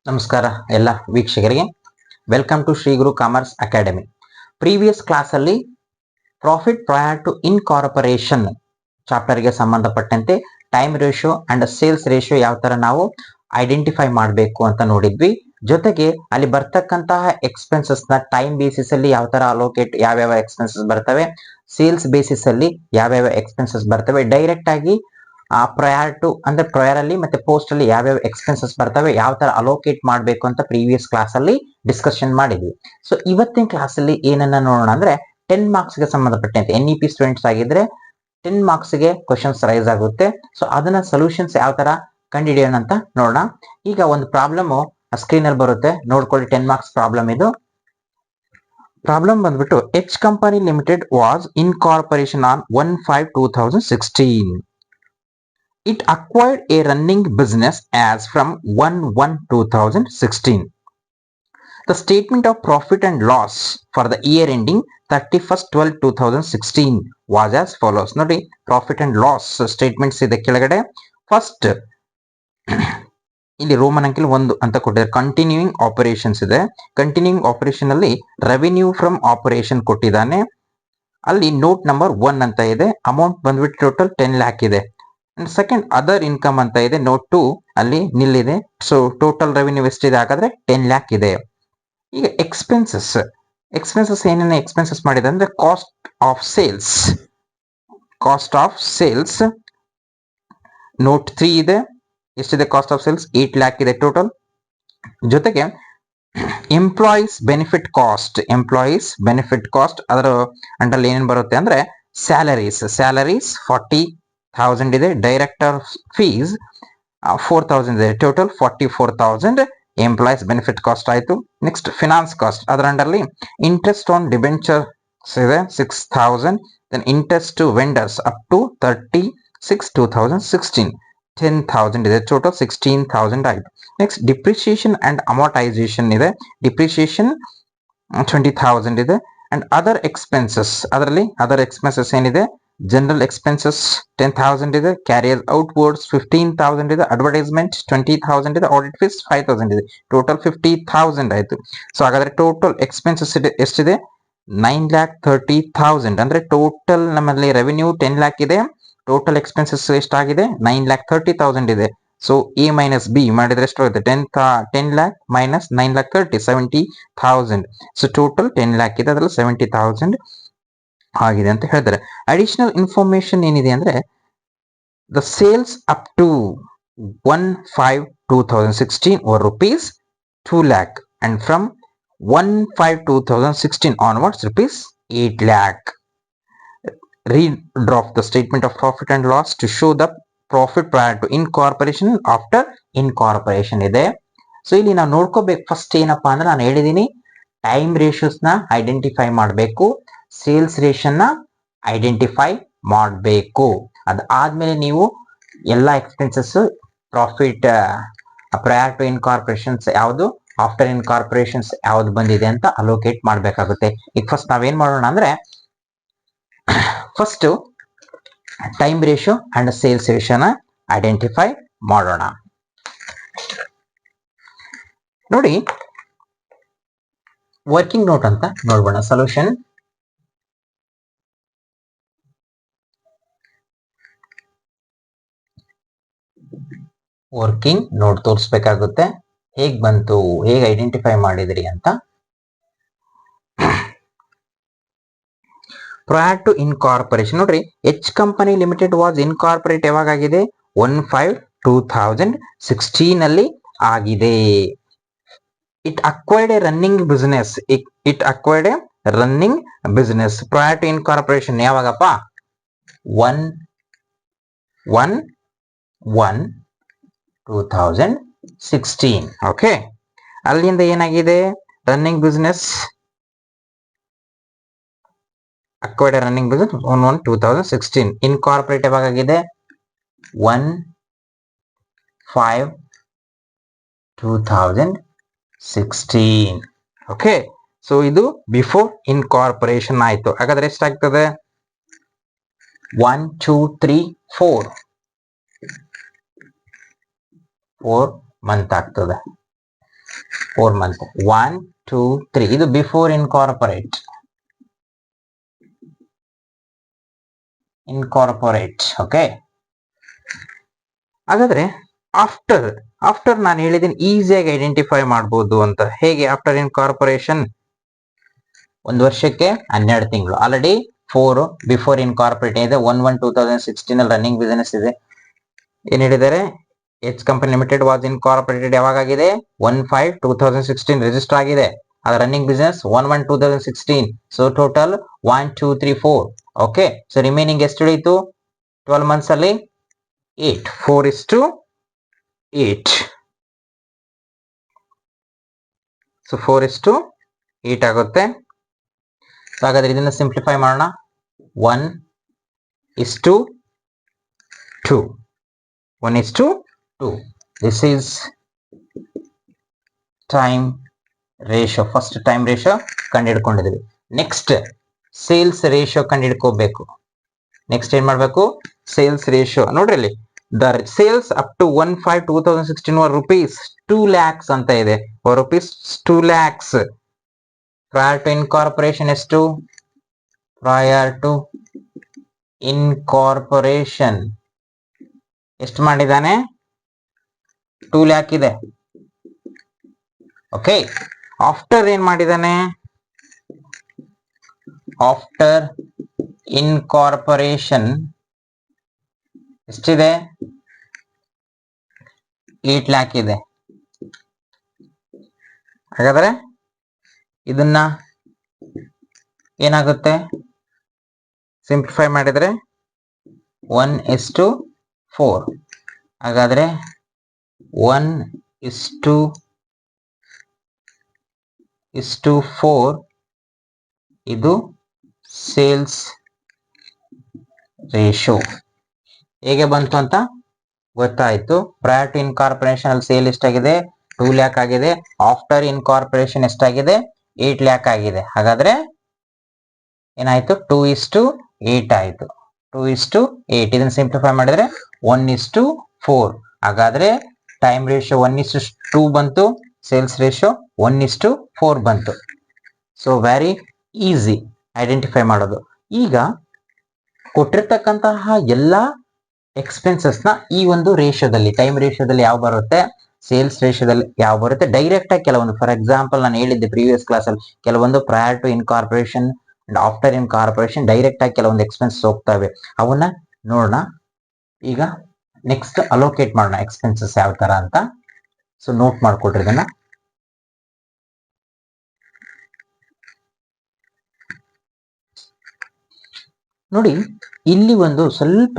ನಮಸ್ಕಾರ ಎಲ್ಲ ವೀಕ್ಷಕರಿಗೆ. Welcome to Shri Guru commerce academy. Previous class ಅಲ್ಲಿ ಪ್ರಾಫಿಟ್ ಪ್ರಯರ್ ಟು ಇನ್ಕಾರ್ಪೊರೇಷನ್ ಚಾಪ್ಟರ್ಗೆ ಸಂಬಂಧಪಟ್ಟಂತೆ time ratio and sales ratio ಯಾವ ತರ ನಾವು ಐಡೆಂಟಿಫೈ ಮಾಡಬೇಕು ಅಂತ ನೋಡಿದ್ವಿ. ಜೊತೆಗೆ ಅಲ್ಲಿ ಬರ್ತಕ್ಕಂತಹ ಎಕ್ಸ್ಪೆನ್ಸಸ್ ನ ಟೈಮ್ ಬೇಸಿಸ್ ಅಲ್ಲಿ ಯಾವ ತರ ಅಲೋಕೇಟ್, ಯಾವ್ಯಾವ ಎಕ್ಸ್ಪೆನ್ಸಸ್ ಬರ್ತವೆ, ಸೇಲ್ಸ್ ಬೇಸಿಸ್ ಅಲ್ಲಿ ಯಾವ್ಯಾವ ಎಕ್ಸ್ಪೆನ್ಸಸ್ ಬರ್ತವೆ, ಡೈರೆಕ್ಟ್ ಆಗಿ ಪ್ರಯರ್ ಟು ಅಂದ್ರೆ ಪ್ರಯರ್ ಅಲ್ಲಿ ಮತ್ತೆ ಪೋಸ್ಟ್ ಅಲ್ಲಿ ಯಾವ್ಯಾವ ಎಕ್ಸ್ಪೆನ್ಸಸ್ ಬರ್ತವೆ, ಯಾವ ತರ ಅಲೋಕೇಟ್ ಮಾಡಬೇಕು ಅಂತ ಪ್ರೀವಿಯಸ್ ಕ್ಲಾಸ್ ಅಲ್ಲಿ ಡಿಸ್ಕಷನ್ ಮಾಡಿದ್ವಿ. ಸೊ ಇವತ್ತಿನ ಕ್ಲಾಸ್ ಅಲ್ಲಿ ಏನನ್ನ ನೋಡೋಣ ಅಂದ್ರೆ 10 ಮಾರ್ಕ್ಸ್ ಗೆ ಸಂಬಂಧಪಟ್ಟಂತೆ NEP ಸ್ಟೂಡೆಂಟ್ಸ್ ಆಗಿದ್ರೆ 10 ಮಾರ್ಕ್ಸ್ ಗೆ ಕ್ವಶನ್ಸ್ ರೈಸ್ ಆಗುತ್ತೆ. ಸೊ ಅದನ್ನ ಸೊಲ್ಯೂಷನ್ಸ್ ಯಾವ ತರ ಕಂಡುಹಿಡಿಯೋಣ ಅಂತ ನೋಡೋಣ. ಈಗ ಒಂದು ಪ್ರಾಬ್ಲಮ್ ಸ್ಕ್ರೀನ್ ಅಲ್ಲಿ ಬರುತ್ತೆ, ನೋಡ್ಕೊಳ್ಳಿ. 10 ಮಾರ್ಕ್ಸ್ ಪ್ರಾಬ್ಲಮ್ ಇದು. ಪ್ರಾಬ್ಲಮ್ ಬಂದ್ಬಿಟ್ಟು H company limited was incorporation on 1/5/2016. It acquired a running business as from 1/1/2016. The statement of profit and loss for the year ending 31/12/2016 was as follows. ನೋಡಿ, profit and loss statements ಇದೆ ಕೆಳಗಡೆ. First ಇಲ್ಲಿ Roman ಅಂಕಿಲ್ 1 ಅಂತ ಕೊಟ್ಟಿದ್ದಾರೆ. Continuing operations ಇದೆ. Continuing operation ಅಲ್ಲಿ revenue from operation ಕೊಟ್ಟಿದ್ದಾನೆ. ಅಲ್ಲಿ ನೋಟ್ ನಂಬರ್ 1 ಅಂತ ಇದೆ. ಅಮೌಂಟ್ ಬಂದ್ಬಿಟ್ಟು ಟೋಟಲ್ 10 ಲ್ಯಾಕ್ ಇದೆ. ಅಂಡ್ ಸೆಕೆಂಡ್ ಅದರ್ ಇನ್ಕಮ್ ಅಂತ ಇದೆ. ನೋಟ್ 2 ಅಲ್ಲಿ ನಿಲ್ಲಿದೆ. ಸೊ ಟೋಟಲ್ ರೆವಿನ್ಯೂ ಎಷ್ಟಿದೆ ಹಾಗಾದ್ರೆ 10 ಲ್ಯಾಕ್ ಇದೆ. ಈಗ ಎಕ್ಸ್ಪೆನ್ಸಸ್ ಏನೇನು ಎಕ್ಸ್ಪೆನ್ಸಸ್ ಮಾಡಿದೆ ಅಂದ್ರೆ ಕಾಸ್ಟ್ ಆಫ್ ಸೇಲ್ಸ್ ನೋಟ್ 3 ಇದೆ. ಎಷ್ಟಿದೆ ಕಾಸ್ಟ್ ಆಫ್ ಸೇಲ್ಸ್? 8 ಲ್ಯಾಕ್ ಇದೆ ಟೋಟಲ್. ಜೊತೆಗೆ ಎಂಪ್ಲಾಯೀಸ್ ಬೆನಿಫಿಟ್ ಕಾಸ್ಟ್ ಅದರ ಅಂಡರ್ ಏನೇನು ಬರುತ್ತೆ ಅಂದ್ರೆ ಸ್ಯಾಲರೀಸ್ 40,000 ಇದೆ. ಡೈರೆಕ್ಟರ್ ಫೀಸ್ 4,000 ಇದೆ. ಟೋಟಲ್ 44,000 ಎಂಪ್ಲಾಯೀಸ್ ಬೆನಿಫಿಟ್ ಕಾಸ್ಟ್ ಆಯ್ತು. ನೆಕ್ಸ್ಟ್ ಫಿನಾನ್ಸ್ ಕಾಸ್ಟ್, ಅದರ ಅಂಡರ್ಲಿ ಇಂಟ್ರೆಸ್ಟ್ ಆನ್ ಡಿಬೆಂಚರ್ಸ್ ಇದೆ 6,000. Then interest to vendors up to 36/2016 10,000 ಇದೆ. ಟೋಟಲ್ 16,000 ಆಯ್ತು. ನೆಕ್ಸ್ಟ್ ಡಿಪ್ರಿಸಿಯೇಷನ್ ಅಂಡ್ ಅಮೋರ್ಟೈಸೇಷನ್ ಇದೆ. ಡಿಪ್ರಿಸಿಯೇಷನ್ 20,000 ಇದೆ. ಅಂಡ್ ಅದರ್ ಎಕ್ಸ್ಪೆನ್ಸಸ್, ಅದರಲ್ಲಿ ಅದರ್ ಎಕ್ಸ್ಪೆನ್ಸಸ್ ಏನಿದೆ? ಜನರಲ್ ಎಕ್ಸ್ಪೆನ್ಸಸ್ 10,000 ಇದೆ. ಕ್ಯಾರಿಯರ್ ಔಟ್ವರ್ಡ್ಸ್ 15,000 ಇದೆ. ಅಡ್ವರ್ಟೈಸ್ಮೆಂಟ್ 20,000 ಇದೆ. ಆಡಿಟ್ ಫೀಸ್ 5,000 ಇದೆ. ಟೋಟಲ್ 50,000 ಆಯ್ತು. ಸೊ ಹಾಗಾದ್ರೆ ಟೋಟಲ್ ಎಕ್ಸ್ಪೆನ್ಸಸ್ ಎಷ್ಟಿದೆ? 9,30,000. ಅಂದ್ರೆ ಟೋಟಲ್ ನಮ್ಮಲ್ಲಿ ರೆವಿನ್ಯೂ 10 ಲ್ಯಾಕ್ ಇದೆ. ಟೋಟಲ್ ಎಕ್ಸ್ಪೆನ್ಸಸ್ ಎಷ್ಟಾಗಿದೆ? 9,30,000 ಇದೆ. ಸೊ ಎ ಮೈನಸ್ ಬಿ ಮಾಡಿದ್ರೆ ಎಷ್ಟು ಆಗುತ್ತೆ? 10 lac minus 9,30,000 70,000. So total 10 lac ಇದೆ, ಅದರಲ್ಲಿ 70,000 ಆಗಿದೆ ಅಂತ ಹೇಳ್ತಾರೆ. ಅಡಿಷನಲ್ ಇನ್ಫಾರ್ಮೇಶನ್ ಏನಿದೆ ಅಂದ್ರೆ the sales up to 1/5/2016 were rupees 2 lakh and from 1/5/2016 onwards rupees 8 lakh. Read draft the statement of profit and loss to show the profit prior to incorporation after incorporation ಇದೆ. So ಇಲ್ಲಿ ನಾವು ನೋಡ್ಕೋಬೇಕು first ಏನಪ್ಪಾ ಅಂದ್ರೆ, ನಾನು ಹೇಳಿದೀನಿ time ratios ನ identify ಮಾಡಬೇಕು, ಸೇಲ್ಸ್ ರೇಷನ್ ನ ಐಡೆಂಟಿಫೈ ಮಾಡಬೇಕು. ಅದಾದ್ಮೇಲೆ ನೀವು ಎಲ್ಲ ಎಕ್ಸ್ಪೆನ್ಸಸ್, ಪ್ರಾಫಿಟ್ ಪ್ರಯರ್ ಟು ಇನ್ಕಾರ್ಪೊರೇಷನ್ಸ್ ಯಾವುದು, ಆಫ್ಟರ್ ಇನ್ಕಾರ್ಪೊರೇಷನ್ಸ್ ಯಾವ್ದು ಬಂದಿದೆ ಅಂತ ಅಲೋಕೇಟ್ ಮಾಡಬೇಕಾಗುತ್ತೆ. ಈಗ ಫಸ್ಟ್ ನಾವೇನ್ ಮಾಡೋಣ ಅಂದ್ರೆ, first time ratio and sales ರೇಷಿಯೋನ ಐಡೆಂಟಿಫೈ ಮಾಡೋಣ. ನೋಡಿ, ವರ್ಕಿಂಗ್ ನೋಟ್ ಅಂತ ನೋಡೋಣ. ಸೊಲ್ಯೂಷನ್ ವರ್ಕಿಂಗ್ ನೋಟ್ ತೋರಿಸ್ಬೇಕಾಗುತ್ತೆ. ಹೇಗ್ ಬಂತು, ಹೇಗೆ ಐಡೆಂಟಿಫೈ ಮಾಡಿದ್ರಿ ಅಂತ. ಪ್ರಯರ್ ಟು ಇನ್ಕಾರ್ಪೊರೇಷನ್ ನೋಡ್ರಿ, H company limited was incorporate ಯಾವಾಗ ಆಗಿದೆ? 1/5/2016 ಅಲ್ಲಿ ಆಗಿದೆ. It acquired a running business prior to incorporation ಯಾವಾಗಪ್ಪ? 1/1/2016. ಓಕೆ, ಅಲ್ಲಿಂದ ಏನಾಗಿದೆ? Running business acquired a running business 1/1/2016. Incorporate ಯಾವಾಗ ಆಗಿದೆ? 1/5/2016. ಓಕೆ, ಸೊ ಇದು ಬಿಫೋರ್ ಇನ್ಕಾರ್ಪೊರೇಷನ್ ಆಯ್ತು. ಹಾಗಾದ್ರೆ ಎಷ್ಟಾಗ್ತದೆ? 1 2 3 4 ಮಂತ್ ಆಗ್ತದೆ. 4 month 1 2 3 ಇದು ಬಿಫೋರ್ ಇನ್ಕಾರ್ಪೊರೇಟ್ ಓಕೆ. ಹಾಗಾದ್ರೆ ಆಫ್ಟರ್ ನಾನು ಹೇಳಿದ್ದೀನಿ ಈಸಿಯಾಗಿ ಐಡೆಂಟಿಫೈ ಮಾಡ್ಬೋದು ಅಂತ. ಹೇಗೆ? ಆಫ್ಟರ್ ಇನ್ಕಾರ್ಪೊರೇಷನ್ 1 ವರ್ಷಕ್ಕೆ 12 ತಿಂಗಳು, ಆಲ್ರೆಡಿ 4 ಬಿಫೋರ್ ಇನ್ಕಾರ್ಪೊರೇಟ್ ಇದೆ. 1/1/2016 ಅಲ್ಲಿ ರನ್ನಿಂಗ್ ಬಿಸಿನೆಸ್ ಇದೆ. ಏನ್ ಹೇಳಿದ್ದಾರೆ? H company limited was incorporated ಯಾವಾಗಿದೆ? 1/5/2016 ರಿಜಿಸ್ಟರ್ ಆಗಿದೆ. ಅದು running business 1/1/2016. So total 1 2 3 4. Okay. So remaining ಎಷ್ಟು ಉಳಿಯಿತು 12 ಮಂತ್ಸ್ ಅಲ್ಲಿ? 8. 4:8. ಸೊ 4:8 ಆಗುತ್ತೆ. ಸೊ ಹಾಗಾದ್ರೆ ಇದನ್ನ ಸಿಂಪ್ಲಿಫೈ ಮಾಡೋಣ. 1:2. 1:2. This is time ratio. First time ratio ಕಂಡುಹಿಡ್ಕೊಂಡಿದ್ದೀವಿ. ನೆಕ್ಸ್ಟ್ ಸೇಲ್ಸ್ ರೇಷಿಯೋ ಕಂಡುಹಿಡ್ಕೋಬೇಕು. ನೆಕ್ಸ್ಟ್ ಏನ್ ಮಾಡ್ಬೇಕು? ಸೇಲ್ಸ್ ರೇಷಿಯೋ ನೋಡ್ರಿ ಇಲ್ಲಿ. The sales up to 1/5/2016 were rupees 2 lakhs ಅಂತ ಇದೆ. rupees 2 lakhs. Prior to incorporation ಎಷ್ಟು? ಪ್ರಯರ್ ಟು ಇನ್ಕಾರ್ಪೊರೇಷನ್ ಎಷ್ಟು ಮಾಡಿದಾನೆ? 2 lakh ಇದೆ. ಓಕೆ. ಆಫ್ಟರ್ ಏನ್ ಮಾಡಿದಾನೆ? ಆಫ್ಟರ್ ಇನ್ಕಾರ್ಪೊರೇಷನ್ ಎಷ್ಟಿದೆ? 8 lakh ಇದೆ. ಹಾಗಾದ್ರೆ ಇದನ್ನ ಏನಾಗುತ್ತೆ? ಸಿಂಪ್ಲಿಫೈ ಮಾಡಿದ್ರೆ 1:4. ಹಾಗಾದ್ರೆ 1:4 ಇದು ಸೇಲ್ಸ್ ರೇಷಿಯೋ. ಹೇಗೆ ಬಂತು ಅಂತ ಗೊತ್ತಾಯ್ತು. ಪ್ರಯರ್ ಟು ಇನ್ಕಾರ್ಪೊರೇಷನ್ ಅಲ್ಲಿ ಸೇಲ್ ಎಷ್ಟಾಗಿದೆ? 2 lakh ಆಗಿದೆ. ಆಫ್ಟರ್ ಇನ್ಕಾರ್ಪೊರೇಷನ್ ಎಷ್ಟಾಗಿದೆ? 8 lakh ಆಗಿದೆ. ಹಾಗಾದ್ರೆ ಏನಾಯ್ತು? 2:8 ಆಯ್ತು. 2:8. ಇದನ್ನ ಸಿಂಪ್ಲಿಫೈ ಮಾಡಿದ್ರೆ 1:4. ಹಾಗಾದ್ರೆ ಟೈಮ್ ರೇಷಿಯೋ 1:2 ಬಂತು. ಸೇಲ್ಸ್ ರೇಷಿಯೋ 1:4 ಬಂತು. ಸೊ ವೆರಿ ಈಸಿ ಐಡೆಂಟಿಫೈ ಮಾಡೋದು. ಈಗ ಕೊಟ್ಟಿರ್ತಕ್ಕಂತಹ ಎಲ್ಲಾ ಎಕ್ಸ್ಪೆನ್ಸಸ್ ನ ಈ ಒಂದು ರೇಷಿಯೋದಲ್ಲಿ, ಟೈಮ್ ರೇಷಿಯೋದಲ್ಲಿ ಯಾವ ಬರುತ್ತೆ, ಸೇಲ್ಸ್ ರೇಷಿಯೋದಲ್ಲಿ ಯಾವ ಬರುತ್ತೆ, ಡೈರೆಕ್ಟ್ ಆಗಿ ಕೆಲವೊಂದು, ಫಾರ್ ಎಕ್ಸಾಂಪಲ್ ನಾನು ಹೇಳಿದ್ದೆ ಪ್ರೀವಿಯಸ್ ಕ್ಲಾಸ್ ಅಲ್ಲಿ, ಕೆಲವೊಂದು prior to incorporation and after incorporation direct ಆಗಿ ಕೆಲವೊಂದು ಎಕ್ಸ್ಪೆನ್ಸಸ್ ಹೋಗ್ತವೆ. ಅವನ್ನ ನೋಡೋಣ. ಈಗ ನೆಕ್ಸ್ಟ್ ಅಲೋಕೇಟ್ ಮಾಡೋಣ ಎಕ್ಸ್ಪೆನ್ಸಸ್ ಯಾವ ತರ ಅಂತ. ಸೊ ನೋಟ್ ಮಾಡ್ಕೊಳ್ರಿ ಇದನ್ನ. ನೋಡಿ ಇಲ್ಲಿ ಒಂದು ಸ್ವಲ್ಪ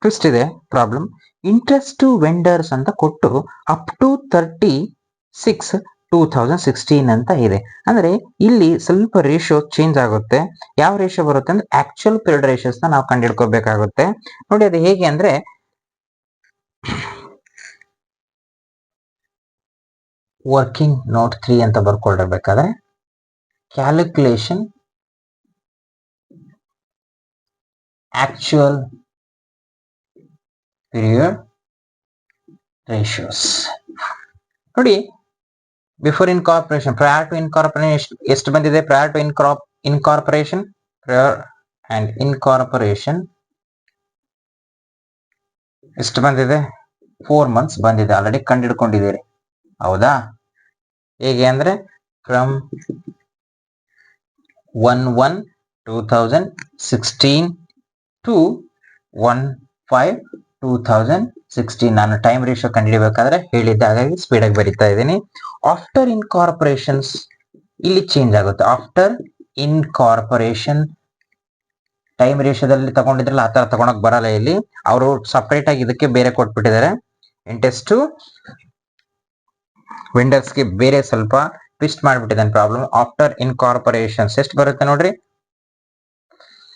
ಟ್ವಿಸ್ಟ್ ಇದೆ, ಪ್ರಾಬ್ಲಮ್. ಇಂಟ್ರೆಸ್ಟ್ ಟು ವೆಂಡರ್ಸ್ ಅಂತ ಕೊಟ್ಟು ಅಪ್ ಟು 36/2016 ಅಂತ ಇದೆ. ಅಂದ್ರೆ ಇಲ್ಲಿ ಸ್ವಲ್ಪ ರೇಷಿಯೋ ಚೇಂಜ್ ಆಗುತ್ತೆ. ಯಾವ ರೇಷಿಯೋ ಬರುತ್ತೆ ಅಂದ್ರೆ ಆಕ್ಚುಯಲ್ ಪೀರಿಯಡ್ ರೇಷಿಯೋಸ್ ನಾವು ಕಂಡುಹಿಡ್ಕೋಬೇಕಾಗುತ್ತೆ. ನೋಡಿ ಅದು ಹೇಗೆ ಅಂದ್ರೆ ವರ್ಕಿಂಗ್ ನೋಟ್ 3 ಅಂತ ಬರ್ಕೊಂಡಿರ್ಬೇಕಾದ್ರೆ ಕ್ಯಾಲ್ಕುಲೇಷನ್ actual period ratios. ನೋಡಿ before incorporation, prior to incorporation ಎಷ್ಟು ಬಂದಿದೆ? Prior to incorporation, prior and incorporation ಎಷ್ಟು ಬಂದಿದೆ? 4 months ಬಂದಿದೆ. ಆಲ್ರೆಡಿ ಕಂಡುಹಿಡ್ಕೊಂಡಿದ್ದೀರಿ, ಹೌದಾ? ಹೇಗೆ ಅಂದ್ರೆ ಫ್ರಮ್ 1/1/2016 ಟು 1/5/2016. ನಾನು ಟೈಮ್ ರೇಷಿಯೋ ಕಂಡುಹಿಡಿಬೇಕಾದ್ರೆ ಹೇಳಿದ್ದೆ, ಹಾಗಾಗಿ ಸ್ಪೀಡ್ ಆಗಿ ಬರೀತಾ ಇದ್ದೀನಿ. ಆಫ್ಟರ್ ಇನ್ಕಾರ್ಪೊರೇಷನ್ಸ್ ಇಲ್ಲಿ ಚೇಂಜ್ ಆಗುತ್ತೆ. ಆಫ್ಟರ್ ಇನ್ಕಾರ್ಪೊರೇಷನ್ ಟೈಮ್ ರೇಷಿಯೋದಲ್ಲಿ ತಗೊಂಡಿದ್ರಲ್ಲ ಆ ತರ ತಗೊಳಕ್ ಬರಲ್ಲ. ಇಲ್ಲಿ ಅವರು ಸಪರೇಟ್ ಆಗಿ ಇದಕ್ಕೆ ಬೇರೆ ಕೊಟ್ಬಿಟ್ಟಿದ್ದಾರೆ. ಇಂಟ್ರೆಸ್ಟ್ ವೆಂಡರ್ಸ್ಗೆ ಬೇರೆ ಸ್ವಲ್ಪ ಟ್ವಿಸ್ಟ್ ಮಾಡಿಬಿಟ್ಟಿದ್ದಾನೆ ಪ್ರಾಬ್ಲಮ್. ಆಫ್ಟರ್ ಇನ್ಕಾರ್ಪೊರೇಷನ್ಸ್ ಎಷ್ಟು ಬರುತ್ತೆ ನೋಡ್ರಿ.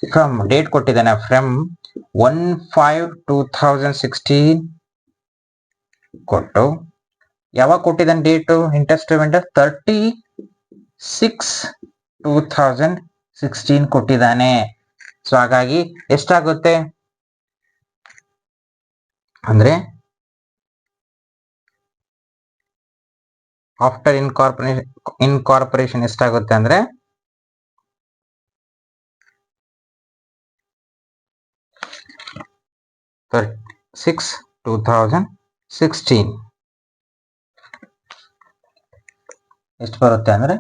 ಫ್ರಮ್ ಡೇಟ್ ಕೊಟ್ಟಿದ್ದಾನೆ, ಫ್ರಮ್ 1/5/2016 ಕೊಟ್ಟು ಯಾವಾಗ ಕೊಟ್ಟಿದ್ದಾನೆ ಡೇಟು? ಇಂಟ್ರೆಸ್ಟ್ ವೆಂಡರ್ 36/2016 ಕೊಟ್ಟಿದ್ದಾನೆ. ಸೊ ಹಾಗಾಗಿ ಎಷ್ಟಾಗುತ್ತೆ ಅಂದ್ರೆ ಆಫ್ಟರ್ ಇನ್ಕಾರ್ಪೊರೇಷನ್ ಎಷ್ಟಾಗುತ್ತೆ ಅಂದ್ರೆ 2016 ಎಷ್ಟು ಬರುತ್ತೆ ಅಂದ್ರೆ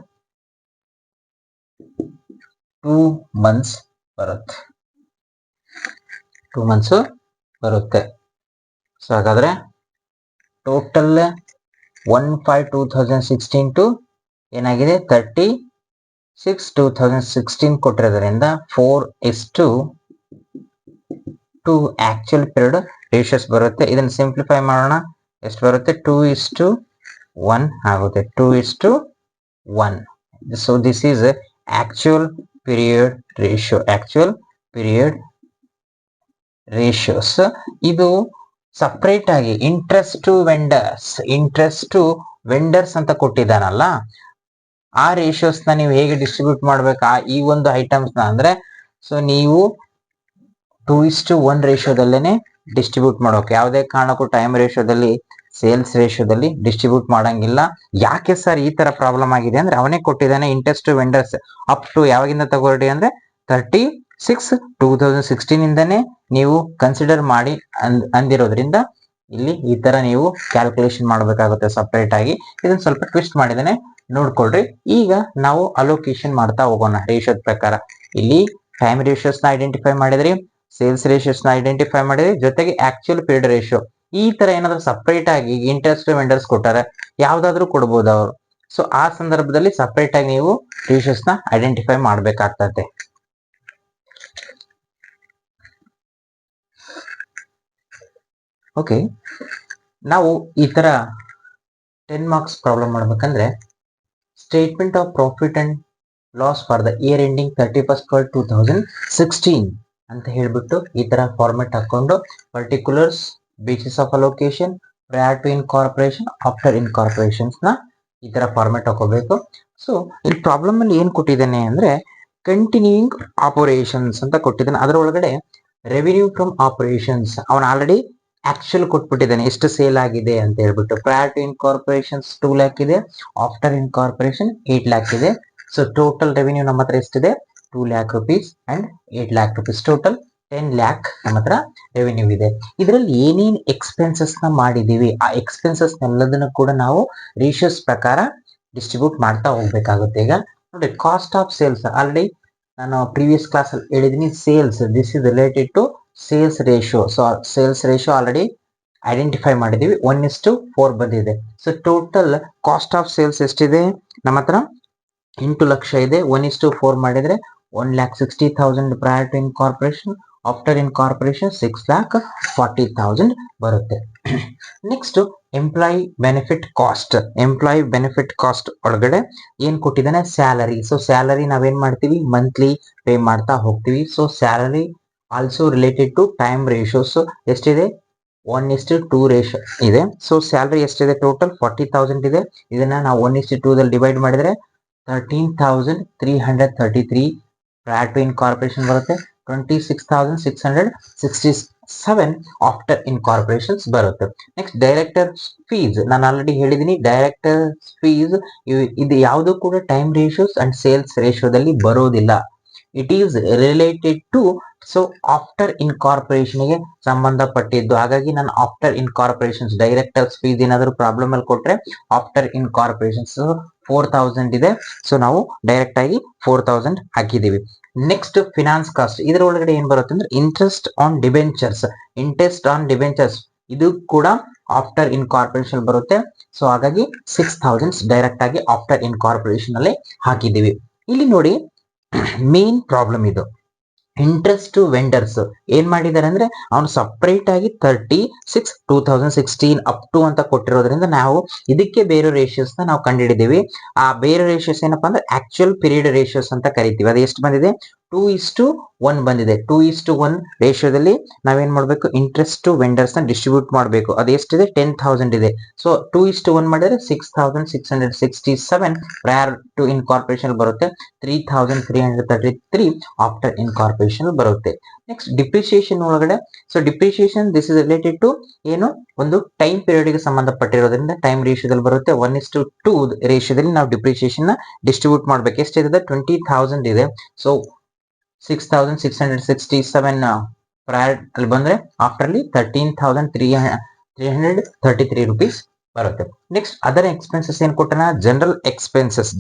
2 months ಬರುತ್ತೆ. 2 months ಬರುತ್ತೆ. ಸೊ ಹಾಗಾದ್ರೆ ಟೋಟಲ್ 1/5/2016 ಟು ಏನಾಗಿದೆ 36/2016 ಕೊಟ್ಟಿರೋದ್ರಿಂದ 4:2 ಆಕ್ಚುಯಲ್ ಪೀರಿಯಡ್ ರೇಷಿಯೋಸ್ ಬರುತ್ತೆ. ಇದನ್ನ ಸಿಂಪ್ಲಿಫೈ ಮಾಡೋಣ, ಎಷ್ಟು ಬರುತ್ತೆ 2:1 ಆಗುತ್ತೆ. 2:1. So this is actual period ratios. ಇದು ಸಪರೇಟ್ ಆಗಿ ಇಂಟ್ರೆಸ್ಟ್ ಟು ವೆಂಡರ್ಸ್ ಅಂತ ಕೊಟ್ಟಿದ್ದಾನಲ್ಲ, ಆ ರೇಷಿಯೋಸ್ ನ ನೀವು ಹೇಗೆ ಡಿಸ್ಟ್ರಿಬ್ಯೂಟ್ ಮಾಡ್ಬೇಕಾ ಈ ಒಂದು ಐಟಮ್ಸ್ ನ ಅಂದ್ರೆ, ಸೊ ನೀವು 2:1 ರೇಷಿಯೋದಲ್ಲೇನೆ ಡಿಸ್ಟ್ರಿಬ್ಯೂಟ್ ಮಾಡೋಕೆ, ಯಾವುದೇ ಕಾರಣಕ್ಕೂ ಟೈಮ್ ರೇಷಿಯೋದಲ್ಲಿ ಸೇಲ್ಸ್ ರೇಷಿಯೋದಲ್ಲಿ ಡಿಸ್ಟ್ರಿಬ್ಯೂಟ್ ಮಾಡಂಗಿಲ್ಲ. ಯಾಕೆ ಸರ್ ಈ ತರ ಪ್ರಾಬ್ಲಮ್ ಆಗಿದೆ ಅಂದ್ರೆ, ಅವನೇ ಕೊಟ್ಟಿದ್ದಾನೆ interest to vendors up to ಯಾವಾಗಿಂದ ತಗೊಳ್ಳಿ ಅಂದ್ರೆ 36/2016 ಇಂದನೇ ನೀವು ಕನ್ಸಿಡರ್ ಮಾಡಿ ಅಂದಿರೋದ್ರಿಂದ ಇಲ್ಲಿ ಈ ತರ ನೀವು ಕ್ಯಾಲ್ಕುಲೇಷನ್ ಮಾಡಬೇಕಾಗುತ್ತೆ ಸಪರೇಟ್ ಆಗಿ. ಇದನ್ನ ಸ್ವಲ್ಪ ಟ್ವಿಸ್ಟ್ ಮಾಡಿದಾನೆ, ನೋಡ್ಕೊಳ್ರಿ. ಈಗ ನಾವು ಅಲೋಕೇಶನ್ ಮಾಡ್ತಾ ಹೋಗೋಣ ರೇಷಿಯೋದ ಪ್ರಕಾರ. ಇಲ್ಲಿ ಟೈಮ್ ರೇಷಿಯೋಸ್ ನ ಐಡೆಂಟಿಫೈ ಮಾಡಿದ್ರಿ, ಸೇಲ್ಸ್ ರೇಷಿಯೋಸ್ ನ ಐಡೆಂಟಿಫೈ ಮಾಡಿದ್ರಿ, ಜೊತೆಗೆ ಆಕ್ಚುಯಲ್ ಪೀರಿಯಡ್ ರೇಷಿಯೋ. ಈ ತರ ಏನಾದ್ರು ಸಪರೇಟ್ ಆಗಿ ಇಂಟ್ರೆಸ್ಟ್ ವೆಂಡರ್ಸ್ ಕೊಟ್ಟಾರೆ, ಯಾವ್ದಾದ್ರು ಕೊಡ್ಬೋದು ಅವರು. ಸೊ ಆ ಸಂದರ್ಭದಲ್ಲಿ ಸಪರೇಟ್ ಆಗಿ ನೀವು ರೇಷಿಯೋಸ್ ನ ಐಡೆಂಟಿಫೈ ಮಾಡ್ಬೇಕಾಗ್ತದೆ. ಓಕೆ, ನಾವು ಈ ತರ 10 ಮಾರ್ಕ್ಸ್ ಪ್ರಾಬ್ಲಮ್ ಮಾಡ್ಬೇಕಂದ್ರೆ statement of profit and loss for the year ending 31/12/2016 ಅಂತ ಹೇಳ್ಬಿಟ್ಟು ಈ ತರ ಫಾರ್ಮೆಟ್ ಹಾಕೊಂಡು particulars, basis of allocation, prior to incorporation, after incorporations ನ ಈ ತರ ಫಾರ್ಮೆಟ್ ಹಾಕೋಬೇಕು. ಸೊ ಈ ಪ್ರಾಬ್ಲಮ್ ಅಲ್ಲಿ ಏನ್ ಕೊಟ್ಟಿದ್ದಾನೆ ಅಂದ್ರೆ ಕಂಟಿನ್ಯೂಯಿಂಗ್ ಆಪರೇಷನ್ಸ್ ಅಂತ ಕೊಟ್ಟಿದ್ದಾನೆ. ಅದರ ಒಳಗಡೆ ರೆವಿನ್ಯೂ ಫ್ರಮ್ ಆಪರೇಷನ್ಸ್ ಅವನು ಆಲ್ರೆಡಿ ಆಕ್ಚುಯಲ್ ಕೊಟ್ಬಿಟ್ಟಿದ್ದಾನೆ, ಎಷ್ಟು ಸೇಲ್ ಆಗಿದೆ ಅಂತ ಹೇಳ್ಬಿಟ್ಟು. ಪ್ರಯರ್ ಟು ಇನ್ಕಾರ್ಪೊರೇಷನ್ಸ್ 2 lakh ಇದೆ, ಆಫ್ಟರ್ ಇನ್ಕಾರ್ಪೊರೇಷನ್ 8 lakh ಇದೆ. ಸೊ ಟೋಟಲ್ ರೆವಿನ್ಯೂ ನಮ್ಮ ಹತ್ರ ಎಷ್ಟಿದೆ 2 lakh rupees and 8 lakh rupees, total 10 lakh ನಮ್ಮ ಹತ್ರ ರೆವಿನ್ಯೂ ಇದೆ. ಇದರಲ್ಲಿ ಏನೇನ್ ಎಕ್ಸ್ಪೆನ್ಸಸ್ ನ ಮಾಡಿದೀವಿ ಆ ಎಕ್ಸ್ಪೆನ್ಸಸ್ ಎಲ್ಲದನ್ನು ಕೂಡ ನಾವು ರೇಷಿಯೋಸ್ ಪ್ರಕಾರ ಡಿಸ್ಟ್ರಿಬ್ಯೂಟ್ ಮಾಡ್ತಾ ಹೋಗ್ಬೇಕಾಗುತ್ತೆ. ಈಗ ನೋಡಿ, ಕಾಸ್ಟ್ ಆಫ್ ಸೇಲ್ಸ್ ಆಲ್ರೆಡಿ ನಾನು ಪ್ರೀವಿಯಸ್ ಕ್ಲಾಸ್ ಅಲ್ಲಿ ಹೇಳಿದೀನಿ. Sales, this is related to sales ratio. So sales ratio already identify ಮಾಡಿದೀವಿ, 1:4 ಬಂದಿದೆ. So total cost of sales ಎಷ್ಟಿದೆ ನಮ್ಮ ಹತ್ರ 8 ಲಕ್ಷ ಇದೆ. 1:4 ಮಾಡಿದ್ರೆ 1,60,000 prior to incorporation, after incorporation 6,40,000 ಬರುತ್ತೆ. ನೆಕ್ಸ್ಟ್ ಎಂಪ್ಲಾಯಿ ಬೆನಿಫಿಟ್ ಕಾಸ್ಟ್ ಒಳಗಡೆ ಏನ್ ಕೊಟ್ಟಿದ್ದಾನೆ ಸ್ಯಾಲರಿ. ಸೊ ಸ್ಯಾಲರಿ ನಾವೇನ್ ಮಾಡ್ತೀವಿ ಮಂತ್ಲಿ ಪೇ ಮಾಡ್ತಾ ಹೋಗ್ತೀವಿ. So salary also related to time ratios ಎಷ್ಟಿದೆ 1:2 ರೇಷಿಯೋ ಇದೆ. ಸೊ ಸ್ಯಾಲರಿ ಎಷ್ಟಿದೆ ಟೋಟಲ್ 40,000 ಇದೆ. ಇದನ್ನ ನಾವು 1:2 ದಲ್ಲಿ ಡಿವೈಡ್ ಮಾಡಿದ್ರೆ 13,333 ಪ್ರಯರ್ ಟು ಇನ್ಕಾರ್ಪೊರೇಷನ್ ಬರುತ್ತೆ. 26,667 ಆಫ್ಟರ್ ಇನ್ಕಾರ್ಪೊರೇಷನ್ಸ್ ಬರುತ್ತೆ. ನೆಕ್ಸ್ಟ್ ಡೈರೆಕ್ಟರ್ ಫೀಸ್, ನಾನು ಆಲ್ರೆಡಿ ಹೇಳಿದೀನಿ ಡೈರೆಕ್ಟರ್ ಫೀಸ್ ಇದು ಯಾವುದು ಕೂಡ ಟೈಮ್ ರೇಷಿಯೋಸ್ ಅಂಡ್ ಸೇಲ್ಸ್ ರೇಷಿಯೋದಲ್ಲಿ ಬರೋದಿಲ್ಲ. It is related to so after incorporation ಗೆ ಸಂಬಂಧಪಟ್ಟಿದ್ದು. ಹಾಗಾಗಿ ನಾನು ಆಫ್ಟರ್ ಇನ್ಕಾರ್ಪೊರೇಷನ್ಸ್ ಡೈರೆಕ್ಟರ್ಸ್ ಫೀಸ್ ಏನಾದರೂ ಪ್ರಾಬ್ಲಮ್ ಅಲ್ಲಿ ಕೊಟ್ರೆ ಆಫ್ಟರ್ ಇನ್ಕಾರ್ಪೊರೇಷನ್ಸ್ 4,000 ಇದೆ. ಸೊ ನಾವು ಡೈರೆಕ್ಟ್ ಆಗಿ 4,000 ಹಾಕಿದೀವಿ. ನೆಕ್ಸ್ಟ್ ಫಿನಾನ್ಸ್ ಕಾಸ್ಟ್, ಇದರ ಒಳಗಡೆ ಏನ್ ಬರುತ್ತೆ ಅಂದ್ರೆ ಇಂಟ್ರೆಸ್ಟ್ ಆನ್ ಡಿಬೆಂಚರ್ಸ್ ಇದು ಕೂಡ ಆಫ್ಟರ್ ಇನ್ಕಾರ್ಪೊರೇಷನ್ ಬರುತ್ತೆ. ಸೊ ಹಾಗಾಗಿ 6,000 ಡೈರೆಕ್ಟ್ ಆಗಿ ಆಫ್ಟರ್ ಇನ್ಕಾರ್ಪೊರೇಷನ್ ಅಲ್ಲೇ ಹಾಕಿದೀವಿ. ಇಲ್ಲಿ ನೋಡಿ ಮೇನ್ ಪ್ರಾಬ್ಲಮ್ ಇದು. ಇಂಟ್ರೆಸ್ಟ್ ಟು ವೆಂಡರ್ಸ್ ಏನ್ ಮಾಡಿದ್ದಾರೆ ಅಂದ್ರೆ ಅವನು ಸಪರೇಟ್ ಆಗಿ 36/2016 ಅಪ್ ಟು ಅಂತ ಕೊಟ್ಟಿರೋದ್ರಿಂದ ನಾವು ಇದಕ್ಕೆ ಬೇರೆ ರೇಷಿಯೋಸ್ ನ ನಾವು ಕಂಡುಹಿಡಿದೀವಿ. ಆ ಬೇರೆ ರೇಷಿಯೋಸ್ ಏನಪ್ಪಾ ಅಂದ್ರೆ ಆಕ್ಚುಯಲ್ ಪೀರಿಯಡ್ ರೇಷಿಯೋಸ್ ಅಂತ ಕರಿತೀವಿ. ಅದು ಎಷ್ಟು ಬಂದಿದೆ 2:1 ಬಂದಿದೆ. 2:1 ರೇಷಿಯೋದಲ್ಲಿ ನಾವೇನ್ ಮಾಡಬೇಕು, ಇಂಟ್ರೆಸ್ಟ್ ಟು ವೆಂಡರ್ಸ್ ನ ಡಿಸ್ಟ್ರಿಬ್ಯೂಟ್ ಮಾಡಬೇಕು. ಅದು ಎಷ್ಟಿದೆ, 10,000 ಇದೆ. ಸೊ 2:1 ಮಾಡಿದ್ರೆ 6,667 ಪ್ರಯರ್ ಟು ಇನ್ಕಾರ್ಪೊರೇಷನ್ ಬರುತ್ತೆ. 3,333 ಆಫ್ಟರ್ ಇನ್ಕಾರ್ಪೊರೇಷನ್ ಬರುತ್ತೆ. ನೆಕ್ಸ್ಟ್ ಡಿಪ್ರಿಸಿಯೇಷನ್ ಒಳಗಡೆ, so depreciation this is related to ಏನು, ಒಂದು ಟೈಮ್ ಪೀರಿಯಡ್ ಗೆ ಸಂಬಂಧಪಟ್ಟಿರೋದ್ರಿಂದ ಟೈಮ್ ರೇಷಿಯೋದಲ್ಲಿ ಬರುತ್ತೆ. 1:2 ರೇಷಿಯೋದಲ್ಲಿ ನಾವು ಡಿಪ್ರಿಸಿಯೇಷನ್ ನ ಡಿಸ್ಟ್ರಿಬ್ಯೂಟ್ ಮಾಡ್ಬೇಕು. ಎಷ್ಟಿದೆ, 20,000 ಇದೆ. ಸೊ 6,667 ಪ್ರಯರ್ ಅಲ್ಲಿ ಬಂದ್ರೆ ಆಫ್ಟರ್ ಅಲ್ಲಿ 13,333 rupees ಬರುತ್ತೆ. ನೆಕ್ಸ್ಟ್ ಅದರ್ ಎಕ್ಸ್ಪೆನ್ಸಸ್ ಏನ್ ಕೊಟ್ಟನ, general expenses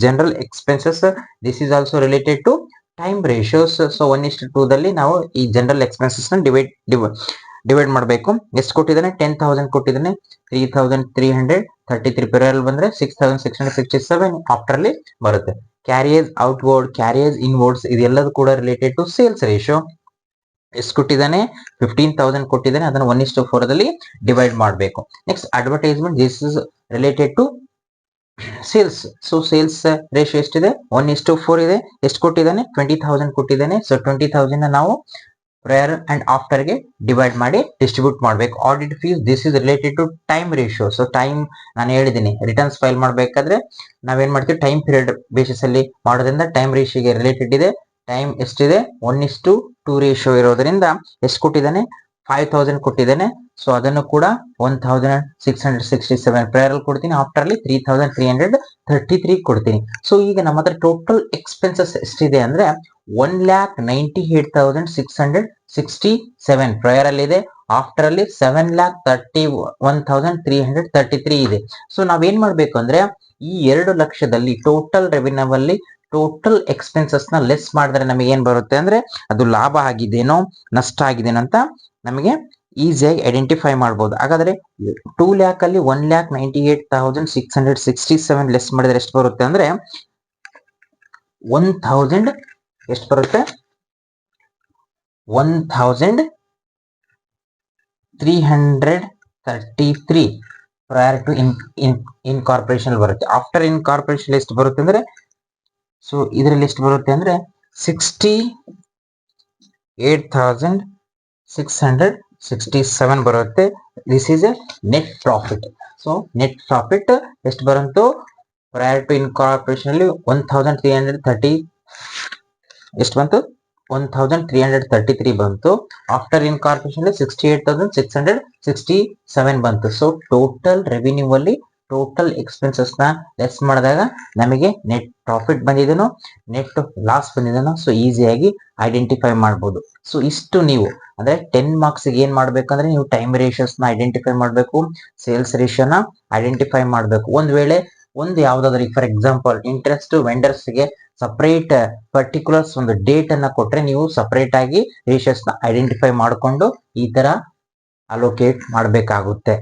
this is also related to time ratios. So 1:2 ದಲ್ಲಿ ನಾವು ಈ ಜನರಲ್ ಎಕ್ಸ್ಪೆನ್ಸಸ್ ನ ಡಿವೈಡ್ ಮಾಡಬೇಕು. ಎಷ್ಟು ಕೊಟ್ಟಿದ್ದಾನೆ, 10,000 ಕೊಟ್ಟಿದ್ದಾನೆ. 3,333 ಪೇರಲ್ ಬಂದ್ರೆ 6,667 ಆಫ್ಟರ್ ಅಲ್ಲಿ ಬರುತ್ತೆ. ಕ್ಯಾರಿಯೇಜ್ ಔಟ್ವರ್ಡ್, ಕ್ಯಾರಿಯೇಜ್ ಇನ್ವರ್ಡ್ಸ್ ಇದೆಲ್ಲದೂ ಕೂಡ ರಿಲೇಟೆಡ್ ಟು ಸೇಲ್ಸ್ ರೇಷಿಯೋ. ಎಷ್ಟು ಕೊಟ್ಟಿದ್ದಾನೆ, 15,000 ಕೊಟ್ಟಿದ್ದಾನೆ. ಅದನ್ನು 1:4 ದಲ್ಲಿ ಡಿವೈಡ್ ಮಾಡಬೇಕು. Next advertisement this is related to sales. So sales ratio ಎಷ್ಟಿದೆ, 1:4 ಇದೆ. ಎಷ್ಟು ಕೊಟ್ಟಿದ್ದಾನೆ, 20,000 ಕೊಟ್ಟಿದ್ದಾನೆ. ಸೊ 20,000 ನಾವು ಪ್ರಯರ್ ಅಂಡ್ ಆಫ್ಟರ್ ಗೆ ಡಿವೈಡ್ ಮಾಡಿ ಡಿಸ್ಟ್ರಿಬ್ಯೂಟ್ ಮಾಡಬೇಕು. Audit fees this is related to time ratio. So time ನಾನು ಹೇಳಿದ್ದೀನಿ, ರಿಟರ್ನ್ಸ್ ಫೈಲ್ ಮಾಡಬೇಕಾದ್ರೆ ನಾವೇನ್ ಮಾಡ್ತೀವಿ, ಟೈಮ್ ಪೀರಿಯಡ್ ಬೇಸಿಸ್ ಅಲ್ಲಿ ಮಾಡೋದ್ರಿಂದ ಟೈಮ್ ರೇಷಿಯೋಗೆ ರಿಲೇಟೆಡ್ ಇದೆ. ಟೈಮ್ ಎಷ್ಟಿದೆ, 1:2 ರೇಷಿಯೋ ಇರೋದ್ರಿಂದ ಎಷ್ಟು ಕೊಟ್ಟಿದ್ದಾನೆ, 5,000 ಕೊಟ್ಟಿದ್ದಾನೆ. ಸೊ ಅದನ್ನು ಕೂಡ 1,667 ಪ್ರಯರ್ ಕೊಡ್ತೀನಿ. ಆಫ್ಟರ್ ಅಲ್ಲಿ 3,333 ಕೊಡ್ತೀನಿ. ಸೊ ಈಗ ನಮ್ಮ ಹತ್ರ ಟೋಟಲ್ ಎಕ್ಸ್ಪೆನ್ಸಸ್ ಎಷ್ಟಿದೆ ಅಂದ್ರೆ 1,98,667 ಪ್ರಯರ್ ಅಲ್ಲಿ ಇದೆ. ಆಫ್ಟರ್ ಅಲ್ಲಿ 7,31,333 ಇದೆ. ಸೊ ನಾವೇನ್ ಮಾಡ್ಬೇಕು ಅಂದ್ರೆ ಈ 2 ಲಕ್ಷದಲ್ಲಿ ಟೋಟಲ್ ರೆವಿನ್ಯೂ ಅಲ್ಲಿ ಟೋಟಲ್ ಎಕ್ಸ್ಪೆನ್ಸಸ್ ನ ಲೆಸ್ ಮಾಡಿದ್ರೆ ನಮಗೆ ಏನ್ ಬರುತ್ತೆ ಅಂದ್ರೆ ಅದು ಲಾಭ ಆಗಿದೇನೋ ನಷ್ಟ ಆಗಿದೇನೋ ಅಂತ ನಮಗೆ ಈಸಿಯಾಗಿ ಐಡೆಂಟಿಫೈ ಮಾಡಬಹುದು. ಹಾಗಾದ್ರೆ 2 lakh ಅಲ್ಲಿ 1,98,667 ಲೆಸ್ ಮಾಡಿದ್ರೆ ಎಷ್ಟು ಬರುತ್ತೆ ಅಂದ್ರೆ 1,000 ಎಷ್ಟು ಬರುತ್ತೆ, 1,333 ಪ್ರಯರ್ ಟು ಇನ್ಕಾರ್ಪೊರೇಷನ್ ಬರುತ್ತೆ. ಆಫ್ಟರ್ ಇನ್ಕಾರ್ಪೊರೇಷನ್ ಎಷ್ಟು ಬರುತ್ತೆ ಅಂದ್ರೆ, ಸೊ ಇದರಲ್ಲಿ ಎಷ್ಟು ಬರುತ್ತೆ ಅಂದ್ರೆ 68,667 ಬರುತ್ತೆ. This is A net profit. So net profit ಎಷ್ಟು ಬರುತ್ತೋ ಪ್ರಯರ್ ಟು ಇನ್ಕಾರ್ಪೊರೇಷನ್ ಅಲ್ಲಿ 1,330 ಎಷ್ಟು ಬಂತು, 1,333 ಬಂತು. ಆಫ್ಟರ್ ಇನ್ಕಾರ್ಪೊರೇಷನ್ 68,667 ಬಂತು. ಸೊ ಟೋಟಲ್ ರೆವಿನ್ಯೂ ಅಲ್ಲಿ ಟೋಟಲ್ ಎಕ್ಸ್ಪೆನ್ಸಸ್ ನ ಲೆಸ್ ಮಾಡಿದಾಗ ನಮಗೆ ನೆಟ್ ಪ್ರಾಫಿಟ್ ಬಂದಿದೆನೋ ನೆಟ್ ಲಾಸ್ ಬಂದಿದೆನೋ ಸೊ ಈಸಿಯಾಗಿ ಐಡೆಂಟಿಫೈ ಮಾಡಬಹುದು. ಸೊ ಇಷ್ಟು ನೀವು ಅಂದ್ರೆ 10 ಮಾರ್ಕ್ಸ್ ಏನ್ ಮಾಡ್ಬೇಕಂದ್ರೆ ನೀವು ಟೈಮ್ ರೇಷಿಯೋಸ್ ನ ಐಡೆಂಟಿಫೈ ಮಾಡಬೇಕು, ಸೇಲ್ಸ್ ರೇಷಿಯೋನ ಐಡೆಂಟಿಫೈ ಮಾಡಬೇಕು. ಒಂದ್ ವೇಳೆ ಒಂದು ಯಾವ್ದಾದ್ರು ಫಾರ್ ಎಕ್ಸಾಂಪಲ್ ಇಂಟ್ರೆಸ್ಟ್ ವೆಂಡರ್ಸ್ ಗೆ ಸಪರೇಟ್ ಪರ್ಟಿಕ್ಯುಲರ್ಸ್ ಒಂದು ಡೇಟ್ ಅನ್ನ ಕೊಟ್ರೆ ನೀವು ಸಪರೇಟ್ ಆಗಿ ರೇಷಿಯೋಸ್ ನ ಐಡೆಂಟಿಫೈ ಮಾಡಿಕೊಂಡು ಈ ತರ ಅಲೋಕೇಟ್ ಮಾಡಬೇಕಾಗುತ್ತೆ.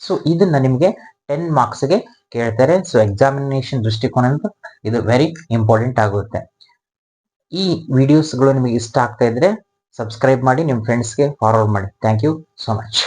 ಸೊ ಇದನ್ನ ನಿಮ್ಗೆ 10 ಮಾರ್ಕ್ಸ್ ಗೆ ಕೇಳ್ತಾರೆ. ಸೊ ಎಕ್ಸಾಮಿನೇಷನ್ ದೃಷ್ಟಿಕೋನದಿಂದ ಇದು ವೆರಿ ಇಂಪಾರ್ಟೆಂಟ್ ಆಗುತ್ತೆ. ಈ ವಿಡಿಯೋಸ್ಗಳು ನಿಮಗೆ ಇಷ್ಟ ಆಗ್ತಾ ಇದ್ರೆ ಸಬ್ಸ್ಕ್ರೈಬ್ ಮಾಡಿ, ನಿಮ್ಮ ಫ್ರೆಂಡ್ಸ್ಗೆ ಫಾರ್ವರ್ಡ್ ಮಾಡಿ. Thank you so much.